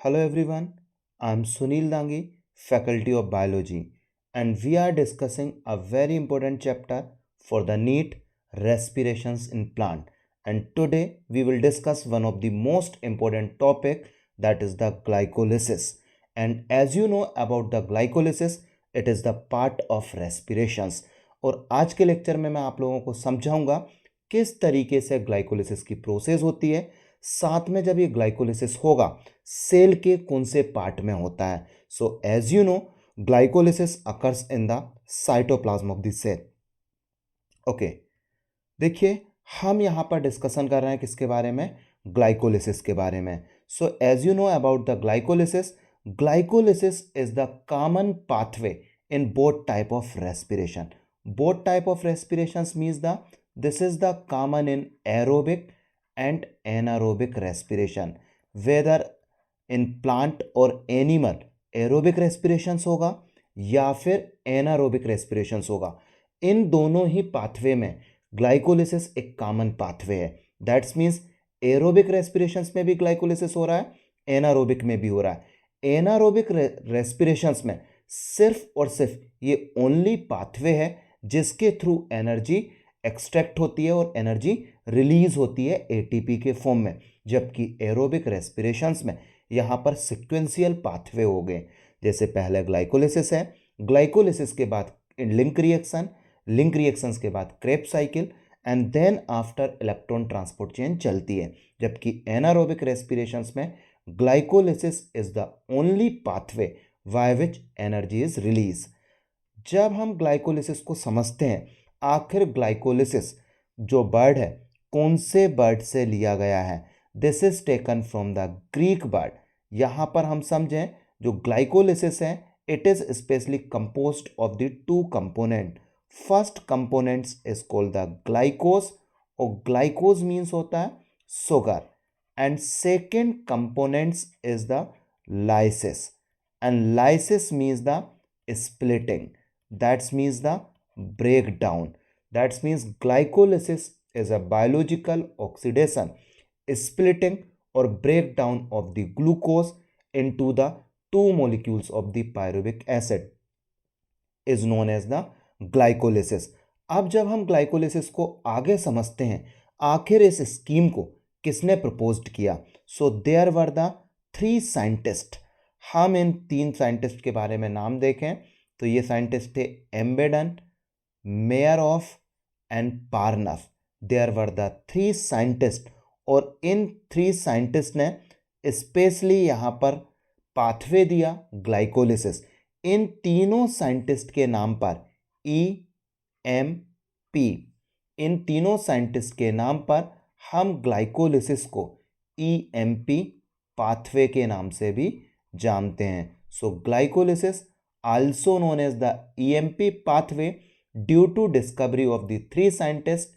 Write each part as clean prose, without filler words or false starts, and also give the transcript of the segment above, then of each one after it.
Hello everyone, I'm Sunil Dangi, Faculty of Biology, and we are discussing a very important chapter for the NEET respirations in plant. And today we will discuss one of the most important topic, that is the glycolysis. And as you know about the glycolysis, it is the part of respirations. और आज के lecture में मैं आप लोगों को समझाऊंगा किस तरीके से ग्लाइकोलिसिस की प्रोसेस होती है, साथ में जब ये ग्लाइकोलिसिस होगा सेल के कौन से पार्ट में होता है. So as you know, glycolysis occurs in the cytoplasm of the cell. Okay, देखिए हम यहाँ पर डिस्कशन कर रहे हैं किसके बारे में, ग्लाइकोलिसिस के बारे में. So as you know about the glycolysis, glycolysis is the common pathway in both type of respiration. Both type of respirations means this is the common in aerobic and anaerobic respiration. Whether in plant or animal aerobic respirations होगा या फिर anaerobic respirations होगा, इन दोनों ही pathway में glycolysis एक common pathway है. That's means aerobic रेस्पिरेशंस में भी ग्लाइकोलिसिस हो रहा है, एनारोबिक में भी हो रहा है. एनारोबिक रेस्पिरेशंस में सिर्फ और सिर्फ ये ओनली पाथवे है जिसके थ्रू एनर्जी एक्सट्रैक्ट होती है और एनर्जी रिलीज होती है एटीपी के फॉर्म में, जबकि एरोबिक रेस्पिरेशंस में यहाँ पर सिक्वेंशियल पाथवे हो गए. जैसे पहले ग्लाइकोलिसिस है, ग्लाइकोलिसिस के बाद लिंक रिएक्शन, लिंक रिएक्शंस के बाद Krebs cycle and then after electron transport chain चलती है. जबकि एनारोबिक रेस्पिरेशंस में glycolysis is the only pathway by which energy is release. जब हम ग्लाइकोलिसिस को समझते हैं, आखिर ग्लाइकोलिसिस जो वर्ड है कौन से वर्ड से लिया गया है, this is taken from the Greek word. यहाँ पर हम समझें जो ग्लाइकोलिसिस है it is specially composed of the two component. First components is called the glycose, और ग्लाइकोज मीन्स होता है sugar, and second components is the lysis, and lysis means the splitting, that means the breakdown. That means glycolysis is a biological oxidation, splitting or breakdown of the glucose into the two molecules of the pyruvic acid is known as the glycolysis. अब जब हम glycolysis को आगे समझते हैं, आखिर इस scheme को किसने प्रपोज्ड किया. So there were the three scientist. हम इन तीन साइंटिस्ट के बारे में नाम देखें तो ये साइंटिस्ट थे Embden, Meyerhof and Parnas. There were the three scientist, और इन थ्री साइंटिस्ट ने स्पेशली यहाँ पर पाथवे दिया ग्लाइकोलिसिस. इन तीनों साइंटिस्ट के नाम पर EMP, इन तीनों साइंटिस्ट के नाम पर हम ग्लाइकोलिसिस को EMP पाथवे के नाम से भी जानते हैं. So glycolysis also known as the EMP pathway due to discovery of the three scientist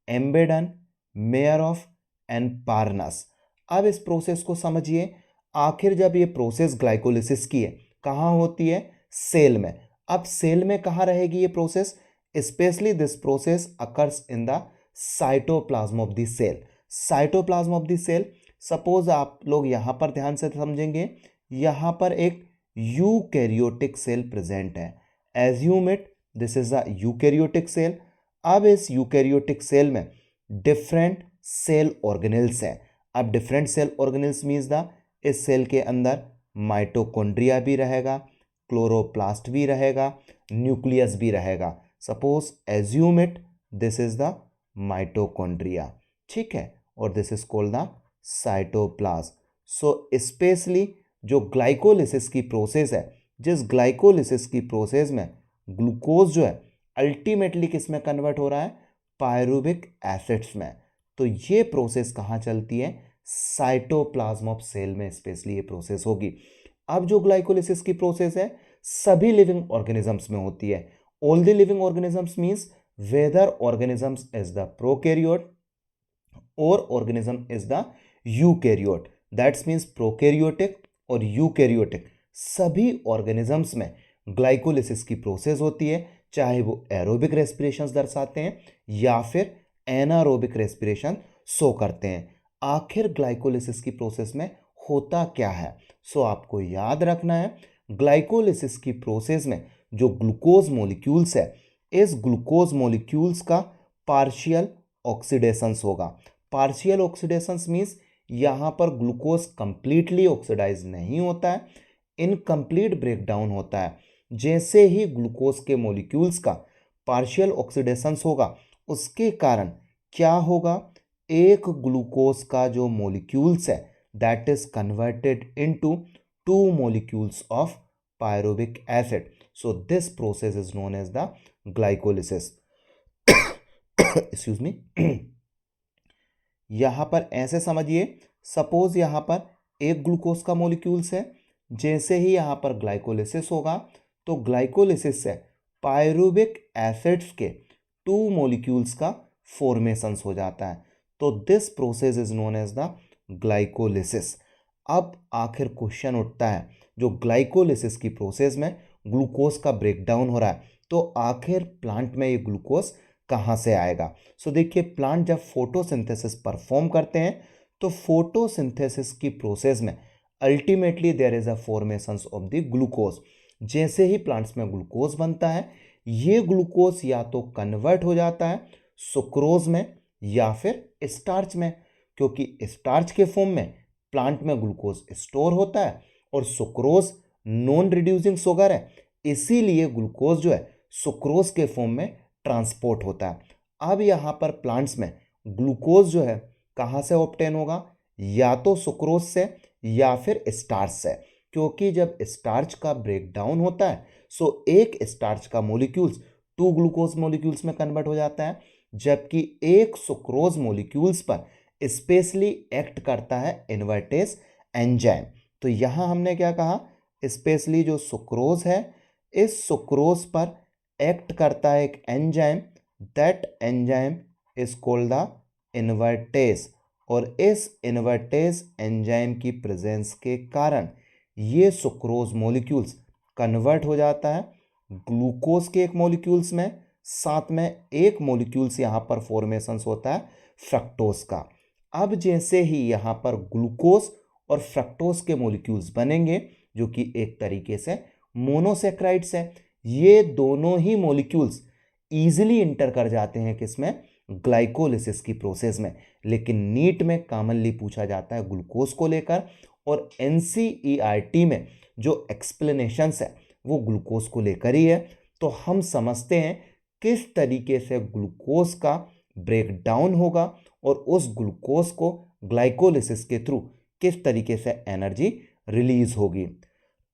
Embden, Meyerhof and Parnas. अब इस प्रोसेस को समझिए. आखिर जब ये प्रोसेस ग्लाइकोलिसिस की है कहाँ होती है, सेल में. अब सेल में कहाँ रहेगी ये process, specially this process occurs in the cytoplasm of the cell. Cytoplasm of the cell, suppose आप लोग यहाँ पर ध्यान से समझेंगे, यहाँ पर एक यूकैरियोटिक सेल प्रेजेंट है. Assume it this is a eukaryotic cell. अब इस यूकैरियोटिक सेल में डिफरेंट सेल ऑर्गेनेल्स हैं. अब different cell organelles means the इस सेल के अंदर माइटोकॉन्ड्रिया भी रहेगा, क्लोरोप्लास्ट भी रहेगा, न्यूक्लियस भी रहेगा. Suppose assume it this is the mitochondria, ठीक है, और this is called the cytoplasm. So specially जो ग्लाइकोलिसिस की प्रोसेस है, जिस ग्लाइकोलिसिस की प्रोसेस में ग्लूकोज जो है अल्टीमेटली किस में कन्वर्ट हो रहा है, पायरुविक एसिड्स में. तो ये प्रोसेस कहाँ चलती है, साइटोप्लाज्म ऑफ सेल में स्पेशली ये प्रोसेस होगी. अब जो ग्लाइकोलिसिस की प्रोसेस है सभी लिविंग ऑर्गेनिजम्स में होती है. All the living organisms means whether organisms is the prokaryote और organism is the eukaryote. That's means prokaryotic और यूकैरियोटिक सभी ऑर्गेनिजम्स में ग्लाइकोलिसिस की प्रोसेस होती है, चाहे वो एरोबिक रेस्पिरेशंस दर्शाते हैं या फिर एनारोबिक रेस्पिरेशन शो करते हैं. आखिर ग्लाइकोलिसिस की प्रोसेस में होता क्या है। सो आपको याद रखना है, ग्लाइकोलिसिस की प्रोसेस में जो ग्लूकोज मॉलिक्यूल्स है, इस ग्लूकोज मॉलिक्यूल्स का पार्शियल ऑक्सीडेशंस होगा। पार्शियल ऑक्सीडेशंस मीन्स यहाँ पर ग्लूकोज कंप्लीटली ऑक्सीडाइज नहीं होता है, इनकम्प्लीट ब्रेकडाउन होता है। जैसे ही ग्लूकोज के मॉलिक्यूल्स का पार्शियल ऑक्सीडेशंस होगा, उसके कारण क्या होगा, एक ग्लूकोज का जो मॉलिक्यूल्स है that is converted into 2 molecules of pyruvic acid. So this process is known as the glycolysis. Excuse me. यहाँ पर ऐसे समझिए, सपोज यहाँ पर एक ग्लूकोज का मॉलिक्यूल्स है, जैसे ही यहाँ पर ग्लाइकोलिसिस होगा तो ग्लाइकोलिसिस से पायरुविक एसिड्स के 2 molecules का फॉर्मेशंस हो जाता है। तो this process is known as the glycolysis. अब आखिर क्वेश्चन उठता है, जो ग्लाइकोलिसिस की प्रोसेस में ग्लूकोज का ब्रेकडाउन हो रहा है, तो आखिर प्लांट में ये ग्लूकोज कहाँ से आएगा। सो देखिए, प्लांट जब फोटोसिंथेसिस परफॉर्म करते हैं तो फोटोसिंथेसिस की प्रोसेस में ultimately there is a formations of the glucose. जैसे ही प्लांट्स में ग्लूकोज बनता है, ये ग्लूकोज या तो कन्वर्ट हो जाता है सुक्रोज में या फिर स्टार्च में, क्योंकि स्टार्च के फॉर्म में प्लांट में ग्लूकोज स्टोर होता है और सुक्रोज नॉन रिड्यूसिंग शुगर है, इसीलिए ग्लूकोज जो है सुक्रोज के फॉर्म में ट्रांसपोर्ट होता है। अब यहाँ पर प्लांट्स में ग्लूकोज जो है कहाँ से ऑब्टेन होगा, या तो सुक्रोज से या फिर स्टार्च से, क्योंकि जब स्टार्च का ब्रेकडाउन होता है सो एक स्टार्च का मॉलिक्यूल्स 2 ग्लूकोज मॉलिक्यूल्स में कन्वर्ट हो जाता है, जबकि एक सुक्रोज मॉलिक्यूल्स पर स्पेशली एक्ट करता है इन्वर्टेज एंजाइम। तो यहाँ हमने क्या कहा, स्पेशली जो सुक्रोज है, इस सुक्रोज पर एक्ट करता है एक enzyme, that enzyme is called the invertase, और इस इन्वर्टेज एंजाइम की प्रेजेंस के कारण ये सुक्रोज मॉलिक्यूल्स कन्वर्ट हो जाता है ग्लूकोज के एक मॉलिक्यूल्स में, साथ में एक मॉलिक्यूल्स यहाँ पर फॉर्मेशंस होता है फ्रक्टोज का। अब जैसे ही यहाँ पर ग्लूकोज और फ्रक्टोज के मॉलिक्यूल्स बनेंगे, जो कि एक तरीके से मोनोसेक्राइड्स हैं, ये दोनों ही मॉलिक्यूल्स इजीली इंटर कर जाते हैं किसमें, ग्लाइकोलिसिस की प्रोसेस में। लेकिन नीट में कॉमनली पूछा जाता है ग्लूकोज को लेकर, और एनसीईआरटी में जो एक्सप्लेनेशंस है वो ग्लूकोज को लेकर ही है। तो हम समझते हैं किस तरीके से ग्लूकोज का ब्रेकडाउन होगा और उस ग्लूकोज को ग्लाइकोलिसिस के थ्रू किस तरीके से एनर्जी रिलीज होगी।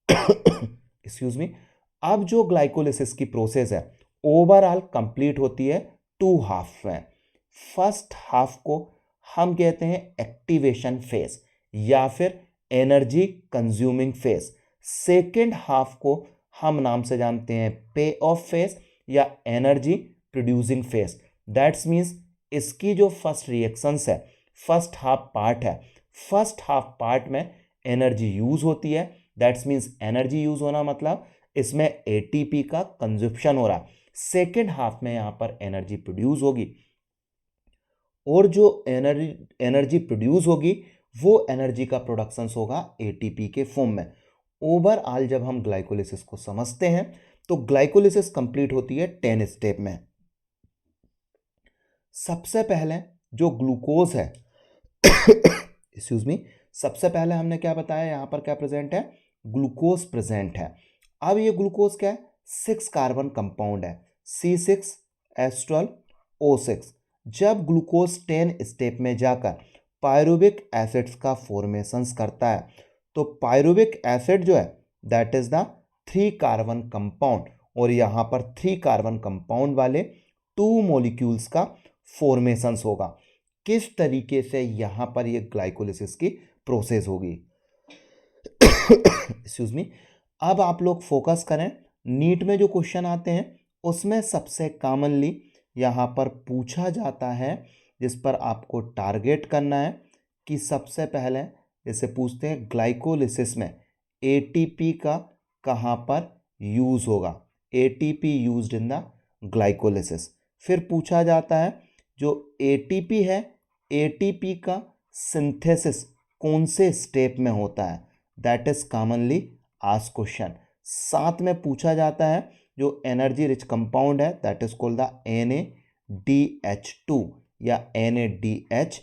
Excuse me. अब जो ग्लाइकोलिसिस की प्रोसेस है ओवरऑल कंप्लीट होती है 2 हाफ में। फर्स्ट हाफ को हम कहते हैं एक्टिवेशन फेज या फिर energy consuming phase. Second half को हम नाम से जानते हैं पे ऑफ फेज या energy producing phase. That's means इसकी जो फर्स्ट रिएक्शंस है, फर्स्ट हाफ पार्ट है, फर्स्ट हाफ पार्ट में एनर्जी यूज होती है। दैट्स मीन्स एनर्जी यूज होना मतलब इसमें एटीपी का कंजप्शन हो रहा है। सेकेंड हाफ में यहाँ पर एनर्जी प्रोड्यूस होगी, और जो एनर्जी प्रोड्यूस होगी वो एनर्जी का प्रोडक्शन होगा एटीपी के फॉर्म में। ओवरऑल जब हम ग्लाइकोलिसिस को समझते हैं तो ग्लाइकोलिसिस कंप्लीट होती है 10 स्टेप में। सबसे पहले जो ग्लूकोज है एक्सक्यूज मी, सबसे पहले हमने क्या बताया, यहाँ पर क्या प्रेजेंट है, ग्लूकोज प्रेजेंट है। अब ये ग्लूकोज क्या है, 6 कार्बन कंपाउंड है, C6H12O6। जब ग्लूकोज 10 स्टेप में जाकर पायरुविक एसिड्स का फॉर्मेशंस करता है, तो पायरुविक एसिड जो है that is the 3 carbon compound, और यहाँ पर 3 कार्बन कंपाउंड वाले 2 मॉलिक्यूल्स का फॉर्मेशंस होगा। किस तरीके से यहाँ पर ये ग्लाइकोलिसिस की प्रोसेस होगी। Excuse me. अब आप लोग फोकस करें, नीट में जो क्वेश्चन आते हैं उसमें सबसे कॉमनली यहाँ पर पूछा जाता है, जिस पर आपको टारगेट करना है कि सबसे पहले जैसे पूछते हैं ग्लाइकोलिसिस में एटीपी का कहाँ पर यूज होगा, ATP used in the glycolysis. फिर पूछा जाता है जो एटीपी है, एटीपी का सिंथेसिस कौन से स्टेप में होता है, that is commonly asked question. साथ में पूछा जाता है जो एनर्जी रिच कंपाउंड है that is called the NaDH2 या NaDH+,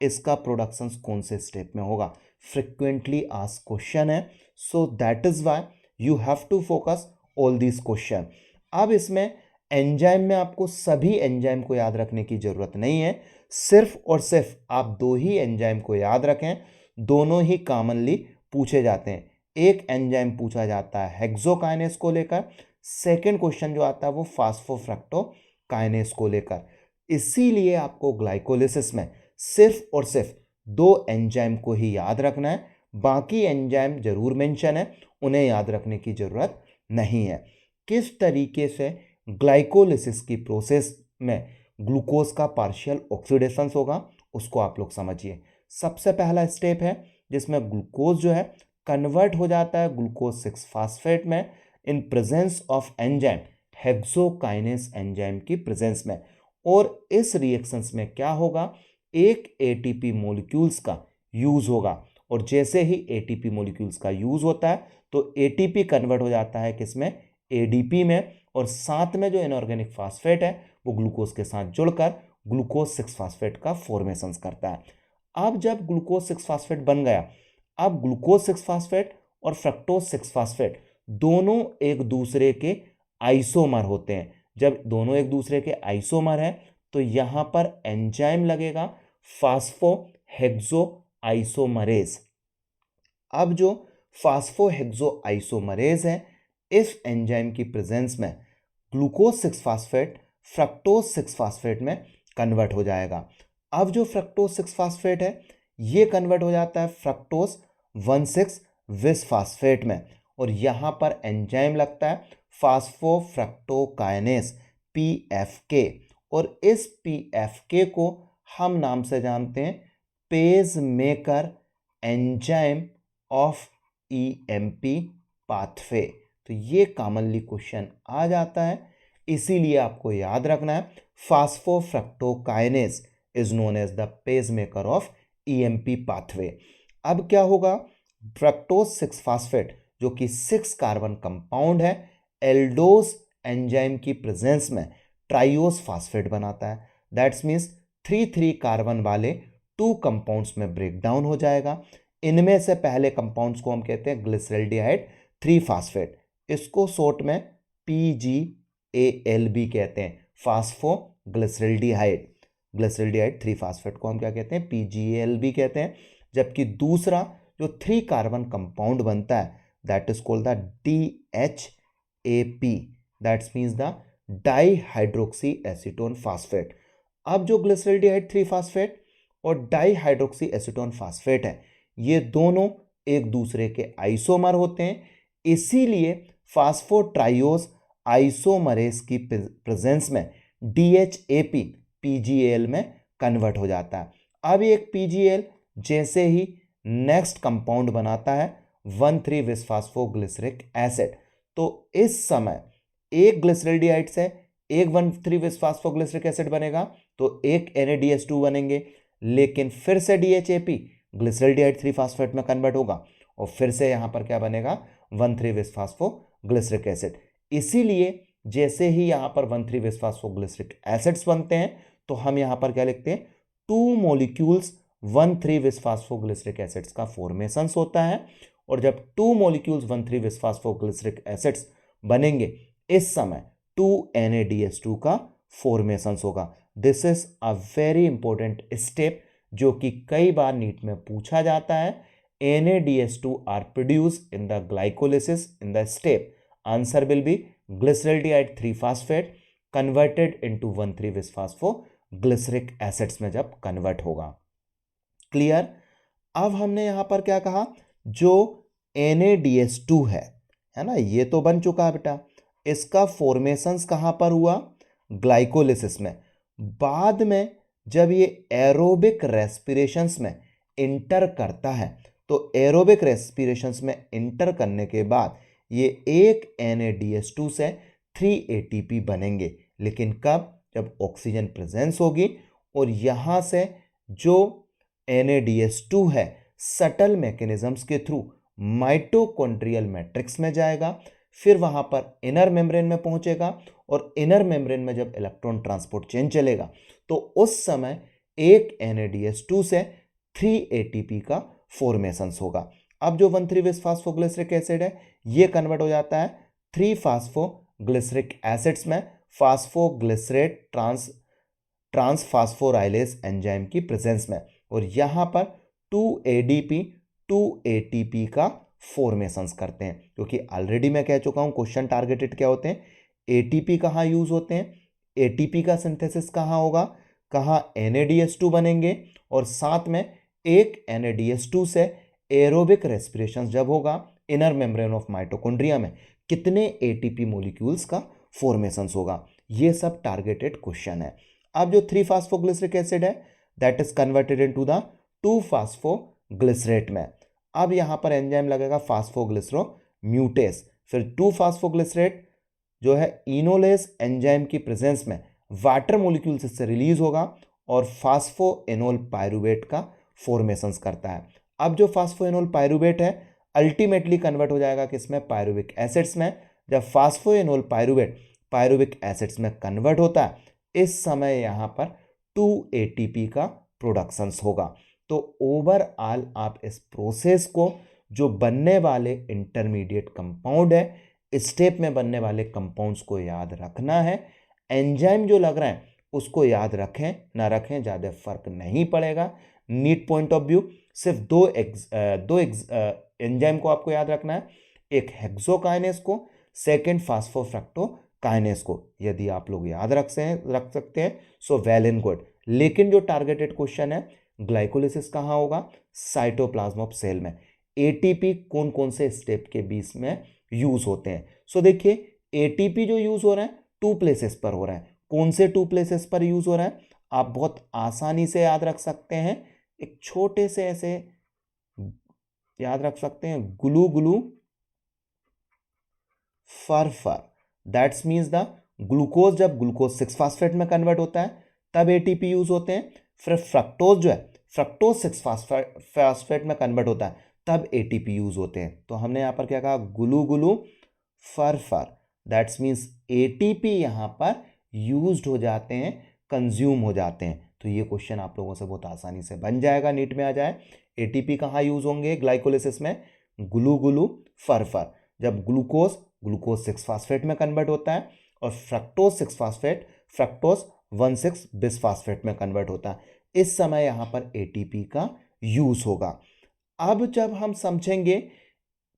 इसका प्रोडक्शन कौन से स्टेप में होगा, फ्रिक्वेंटली आस्क्ड क्वेश्चन है। So that is why you have to focus all this question. अब इसमें एंजाइम में आपको सभी एंजाइम को याद रखने की जरूरत नहीं है, सिर्फ और सिर्फ आप दो ही एंजाइम को याद रखें, दोनों ही कॉमनली पूछे जाते हैं। एक एंजाइम पूछा जाता है हेक्सोकाइनेस को लेकर, सेकंड क्वेश्चन जो आता है वो फास्फोफ्रक्टोकाइनेस को लेकर। इसीलिए आपको ग्लाइकोलिसिस में सिर्फ और सिर्फ दो एंजाइम को ही याद रखना है, बाकी एंजाइम जरूर मेंशन है, उन्हें याद रखने की जरूरत नहीं है। किस तरीके से ग्लाइकोलिसिस की प्रोसेस में ग्लूकोज का पार्शियल ऑक्सीडेशन होगा उसको आप लोग समझिए। सबसे पहला स्टेप है जिसमें ग्लूकोज जो है कन्वर्ट हो जाता है ग्लूकोज 6 फास्फेट में in presence of enzyme hexokinase enzyme की प्रेजेंस में। और इस रिएक्शंस में क्या होगा, एक एटीपी मॉलिक्यूल्स का यूज होगा, और जैसे ही एटीपी मॉलिक्यूल्स का यूज होता है तो एटीपी कन्वर्ट हो जाता है किसमें, एडीपी में, और साथ में जो इनऑर्गेनिक फास्फेट है वो ग्लूकोज के साथ जुड़कर ग्लूकोज 6 फास्फेट का फॉर्मेशन करता है। अब जब ग्लूकोज 6 फास्फेट बन गया, अब ग्लूकोज 6 फास्फेट और फ्रक्टोज 6 फास्फेट दोनों एक दूसरे के आइसोमर होते हैं। जब दोनों एक दूसरे के आइसोमर हैं तो यहां पर एंजाइम लगेगा फास्फोहेक्सो आइसोमरेज। अब जो फास्फोहेक्सो आइसोमरेज है, इस एंजाइम की प्रेजेंस में ग्लूकोज 6 फास्फेट फ्रक्टोज 6 फास्फेट में कन्वर्ट हो जाएगा। अब जो फ्रक्टोज 6 फास्फेट है ये कन्वर्ट हो जाता है फ्रक्टोज 1,6 विस फास्फेट में, और यहां पर एंजाइम लगता है फास्फोफ्रक्टोकाइनेस PFK, और इस PFK को हम नाम से जानते हैं page maker enzyme of EMP pathway. तो ये कॉमनली क्वेश्चन आ जाता है, इसीलिए आपको याद रखना है phosphofructokinase is known as the pace maker of EMP pathway. अब क्या होगा, फ्रक्टोज 6 फास्फेट जो कि 6 कार्बन कंपाउंड है, एल्डोज एंजाइम की प्रेजेंस में ट्राइओस फास्फेट बनाता है। दैट्स मीन्स 3 कार्बन वाले 2 कंपाउंड्स में ब्रेक डाउन हो जाएगा। इनमें से पहले कंपाउंड्स को हम कहते हैं ग्लिसरल्डिहाइड 3 फास्फेट, इसको शॉर्ट में PGAL भी कहते हैं, फास्फो ग्लिसरल्डिहाइड। ग्लिसरल्डिहाइड 3 फास्फेट को हम क्या कहते हैं, PGAL भी कहते हैं। जबकि दूसरा जो 3 कार्बन कंपाउंड बनता है that is called the DHAP, that's means the dihydroxy acetone phosphate. अब जो ग्लिसरल्डिहाइड 3 फास्फेट और डाईहाइड्रोक्सी एसीटोन फास्फेट है, ये दोनों एक दूसरे के आइसोमर होते हैं, इसीलिए फास्फोट्राइओस आइसोमरेज की प्रेजेंस में DHAP PGAL में कन्वर्ट हो जाता है। अब एक PGAL जैसे ही नेक्स्ट कंपाउंड बनाता है 1,3 विसफास्फोग्लिसरिक एसिड, तो इस समय एक ग्लिसरल्डिहाइड से एक 1,3 विसफास्फोग्लिसरिक एसिड बनेगा तो एक NaDH2 बनेंगे, लेकिन फिर से DHAP ग्लिसरल्डिहाइड 3 फास्फेट में कन्वर्ट होगा और फिर से यहां पर क्या बनेगा 1,3 विसफास्फोग्लिसरिक एसिड। इसीलिए जैसे ही यहां पर 1,3 विसफास्फोग्लिसरिक एसिड्स बनते हैं तो हम यहां पर क्या लिखते हैं, 2 मॉलिक्यूल्स 1,3 विसफास्फोग्लिसरिक एसिड्स का फॉर्मेशन होता है। और जब 2 मॉलिक्यूल्स 1,3 विसफास्फोग्लिसरिक एसिड्स बनेंगे इस समय 2 NaDH2 का फॉर्मेशन होगा। This is a very important step जो कि कई बार नीट में पूछा जाता है। NaDH2 are produce in the glycolysis in the step, answer will be glyceraldehyde 3 phosphate converted into 1,3 bisphosphoglyceric acids में जब कन्वर्ट होगा। क्लियर। अब हमने यहां पर क्या कहा, जो NaDH2 है ना, ये तो बन चुका है बेटा, इसका फॉर्मेशंस कहां पर हुआ, ग्लाइकोलिसिस में। बाद में जब ये एरोबिक रेस्पिरेशंस में इंटर करता है तो एरोबिक रेस्पिरेशंस में इंटर करने के बाद ये एक NaDH2 से 3 ATP बनेंगे, लेकिन कब, जब ऑक्सीजन प्रेजेंस होगी और यहां से जो NADH2 है, सटल मैकेनिज्म्स के थ्रू माइटोकॉन्ड्रियल मैट्रिक्स में जाएगा, फिर वहां पर इनर मेम्ब्रेन में पहुंचेगा और इनर मेम्ब्रेन में जब इलेक्ट्रॉन ट्रांसपोर्ट चेन चलेगा तो उस समय एक NADH2 से 3 ATP का फॉर्मेशन होगा। अब जो 1,3 बिसफास्फोग्लिसरिक एसिड है ये कन्वर्ट हो जाता है 3 फास्फोग्लिसरिक एसिड्स में फास्फोग्लिसरेट ट्रांसफास्फोराइलेज एंजाइम की प्रेजेंस में, और यहां पर 2 ADP 2 ATP का फॉर्मेशंस करते हैं। क्योंकि ऑलरेडी मैं कह चुका हूं क्वेश्चन टारगेटेड क्या होते हैं, ATP कहाँ यूज होते हैं, ATP का सिंथेसिस कहाँ होगा, कहाँ NADH2 बनेंगे, और साथ में एक NADH2 से एरोबिक रेस्पिरेशन जब होगा इनर मेम्ब्रेन ऑफ माइटोकॉन्ड्रिया में कितने ATP मॉलिक्यूल्स का फॉर्मेशन होगा। ये सब टारगेटेड क्वेश्चन है। अब जो 3 फास्फोग्लिसरिक एसिड है that is converted into the 2 phosphoglycerate में। अब यहां पर एंजाइम लगेगा फास्फोग्लिसरो म्यूटेस, फिर 2 फास्फोग्लिसरेट जो है इनोलेस एंजाइम की प्रेजेंस में वाटर मॉलिक्यूल्स इससे रिलीज होगा और फास्फोएनोल पायरुवेट का फॉर्मेशंस करता है। अब जो फास्फोएनोल पायरुवेट है अल्टीमेटली कन्वर्ट हो जाएगा किसमें, पायरुविक एसिड्स में। जब फास्फोएनोल पायरुवेट पायरुविक एसिड्स में कन्वर्ट होता है इस समय यहां पर 2 ATP का प्रोडक्शंस होगा। तो ओवरऑल आप इस प्रोसेस को जो बनने वाले इंटरमीडिएट कंपाउंड है स्टेप में बनने वाले कंपाउंड्स को याद रखना है। एंजाइम जो लग रहा है उसको याद रखें ना रखें ज़्यादा फर्क नहीं पड़ेगा। नीट पॉइंट ऑफ व्यू सिर्फ दो एंजाइम को आपको याद रखना है, एक हेक्सोकाइनेस को, सेकेंड फास्फोफ्रक्टोकाइनेस को। यदि आप लोग याद रख सकते हैं सो वेल एंड गुड। लेकिन जो टारगेटेड क्वेश्चन है ग्लाइकोलिसिस कहाँ होगा, साइटोप्लाज्म ऑफ सेल में। ATP कौन कौन से स्टेप के बीच में यूज होते हैं। सो देखिए ATP जो यूज हो रहा है 2 प्लेसेस पर हो रहा है। कौन से 2 प्लेसेस पर यूज हो रहा है आप बहुत आसानी से याद रख सकते हैं, एक छोटे से ऐसे याद रख सकते हैं, ग्लू ग्लू फर दैट्स मीन्स द ग्लूकोज जब ग्लूकोज 6 फास्फेट में कन्वर्ट होता है तब ATP यूज होते हैं। फिर फ्रक्टोज जो है फ्रक्टोज 6 फास्फेट में कन्वर्ट होता है तब ATP यूज होते हैं। तो हमने यहां पर क्या कहा, ग्लू ग्लू फर दैट्स मीन्स ATP यहां पर यूज्ड हो जाते हैं, कंज्यूम हो जाते हैं। तो ये क्वेश्चन आप लोगों से बहुत आसानी से बन जाएगा, नीट में आ जाए। ATP कहाँ यूज होंगे ग्लाइकोलिसिस में, ग्लू ग्लू फर जब ग्लूकोज 6 फास्फेट में कन्वर्ट होता है और फ्रक्टोज 6 फास्फेट फ्रक्टोज 1,6 बिसफास्फेट में कन्वर्ट होता है, इस समय यहां पर ATP का यूज होगा। अब जब हम समझेंगे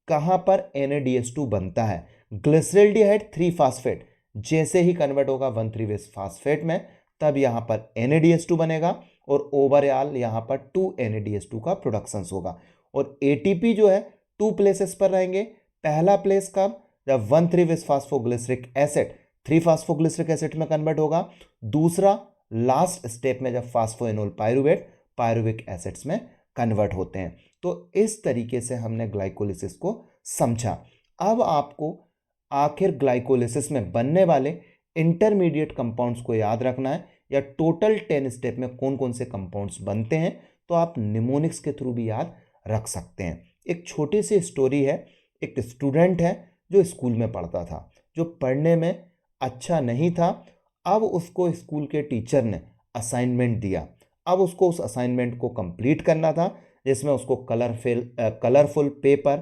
कहां पर NADH2 बनता है, ग्लिसरल्डिहाइड 3 फास्फेट जैसे ही कन्वर्ट होगा 1,3 बिसफास्फेट में तब यहां पर NADH2 बनेगा और ओवरऑल यहां पर 2 NADH2 का प्रोडक्शन होगा। और ATP जो है 2 प्लेसेस पर रहेंगे। पहला प्लेस कब, जब 1,3 बिसफास्फोग्लिसरिक एसिड 3 फास्फोग्लिसरिक एसिड में कन्वर्ट होगा। दूसरा लास्ट स्टेप में जब फास्फोएनोल पायरुवेट पायरुविक एसिड्स में कन्वर्ट होते हैं। तो इस तरीके से हमने ग्लाइकोलिसिस को समझा। अब आपको आखिर ग्लाइकोलिसिस में बनने वाले इंटरमीडिएट कंपाउंड्स को याद रखना है, या टोटल 10 स्टेप में कौन कौन से कंपाउंड्स बनते हैं तो आप निमोनिक्स के थ्रू भी याद रख सकते हैं। एक छोटी सी स्टोरी है, एक स्टूडेंट है जो स्कूल में पढ़ता था, जो पढ़ने में अच्छा नहीं था। अब उसको स्कूल के टीचर ने असाइनमेंट दिया। अब उसको उस असाइनमेंट को कंप्लीट करना था जिसमें उसको कलरफुल पेपर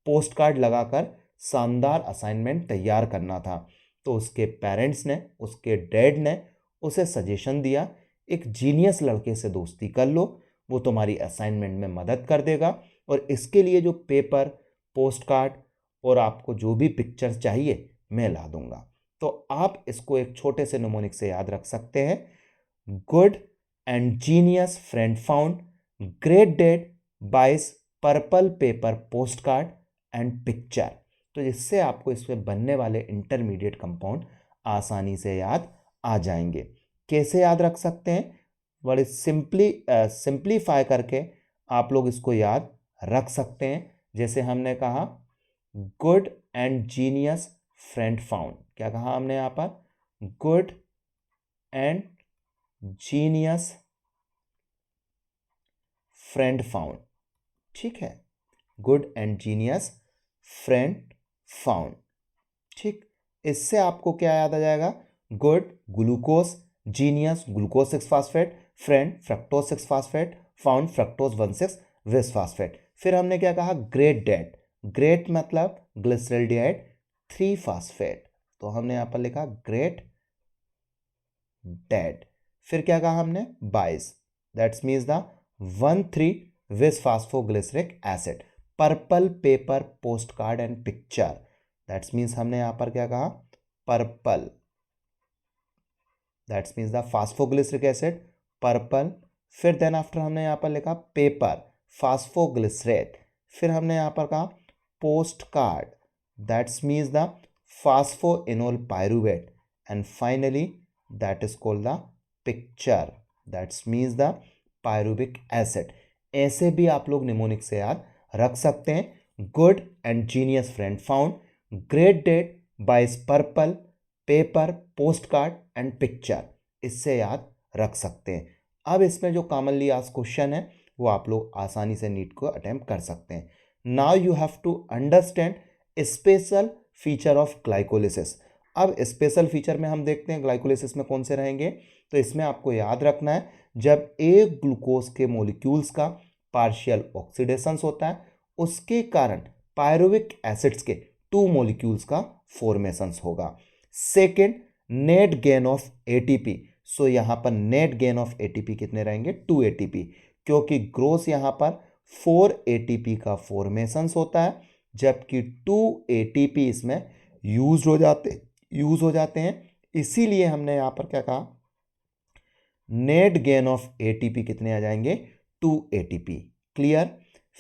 पोस्ट कार्ड लगाकर शानदार असाइनमेंट तैयार करना था। तो उसके पेरेंट्स ने, उसके डैड ने उसे सजेशन दिया, एक जीनियस लड़के से दोस्ती कर लो, वो तुम्हारी असाइनमेंट में मदद कर देगा और इसके लिए जो पेपर पोस्ट कार्ड और आपको जो भी पिक्चर चाहिए मैं ला दूंगा। तो आप इसको एक छोटे से निमोनिक से याद रख सकते हैं, good and genius friend found, great dead bias purple paper post card and picture. तो जिससे आपको इसमें बनने वाले इंटरमीडिएट कंपाउंड आसानी से याद आ जाएंगे। कैसे याद रख सकते हैं, बड़े सिंप्लीफाई करके आप लोग इसको याद रख सकते हैं। जैसे हमने कहा good and genius friend found, क्या कहा हमने यहां पर, good and genius friend found, ठीक है, good and genius friend found, ठीक। इससे आपको क्या याद आ जाएगा, good glucose, genius glucose 6 phosphate, friend fructose 6 phosphate, found fructose 1,6 विस फास्फेट। फिर हमने क्या कहा, ग्रेट डेट, ग्रेट मतलब ग्लिसरल्डिहाइड 3 फास्फेट, तो हमने यहां पर लिखा ग्रेट डेट। फिर क्या कहा हमने, 22, दैट्स मीन्स द 1,3 विस phosphoglyceric acid, purple paper post card and picture, that's means हमने यहां पर क्या कहा, purple, that's means the phosphoglyceric acid purple. फिर देन आफ्टर हमने यहां पर लिखा पेपर फास्फोग्लिसरेट, फिर हमने यहां पर कहा post card, that's means the phosphoenol pyruvate, and finally that is called the picture, that's means the pyruvic acid. ऐसे भी आप लोग निमोनिक से याद रख सकते हैं, good and genius friend found, great date, bias purple, paper post card and picture, इससे याद रख सकते हैं। अब इसमें जो कॉमनली आस्क्ड क्वेश्चन है वो आप लोग आसानी से नीट को अटेम्प्ट कर सकते हैं। Now you have to understand special feature of glycolysis. अब स्पेशल फीचर में हम देखते हैं ग्लाइकोलिसिस में कौन से रहेंगे, तो इसमें आपको याद रखना है जब एक ग्लूकोज के मोलिक्यूल्स का पार्शियल ऑक्सीडेशन होता है उसके कारण पायरुविक एसिड्स के 2 मोलिक्यूल्स का फॉर्मेशन होगा। Second, net gain of ATP, so यहां पर नेट गेन ऑफ एटीपी कितने रहेंगे, 2 एटीपी, क्योंकि ग्रोस यहां पर 4 एटीपी का फॉर्मेशन होता है, जबकि 2 एटीपी इसमें यूज हो जाते हैं, इसीलिए हमने यहां पर क्या कहा, नेट गेन ऑफ एटीपी कितने आ जाएंगे, 2 एटीपी, क्लियर।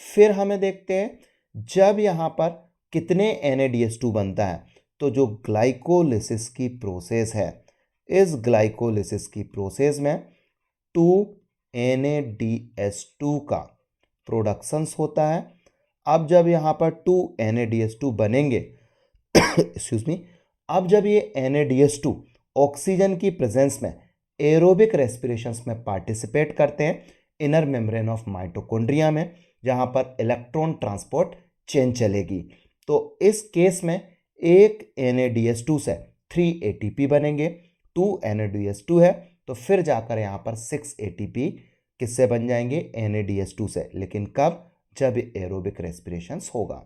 फिर हमें देखते हैं जब यहां पर कितने NADH2 बनता है, तो जो ग्लाइकोलिसिस की प्रोसेस है, इस ग्लाइकोलिसिस की प्रोसेस में 2 NADH2 का प्रोडक्शन होता है। अब जब यहां पर 2 NADH2 बनेंगे एक्सक्यूज मी, अब जब ये NADH2 ऑक्सीजन की प्रेजेंस में एरोबिक रेस्पिरेशंस में पार्टिसिपेट करते हैं इनर मेम्ब्रेन ऑफ माइटोकॉन्ड्रिया में, जहां पर इलेक्ट्रॉन ट्रांसपोर्ट चेन चलेगी, तो इस केस में एक NADH2 से 3 ATP बनेंगे, 2 NADH2 है तो फिर जाकर यहां पर 6 ATP किससे बन जाएंगे, NADH2 से, लेकिन कब, जब एरोबिक रेस्पिरेशंस होगा।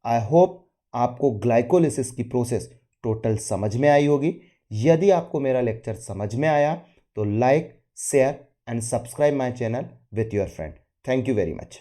आई होप आपको ग्लाइकोलिसिस की प्रोसेस टोटल समझ में आई होगी। यदि आपको मेरा लेक्चर समझ में आया तो like, share and subscribe my channel with your friend. Thank you very much.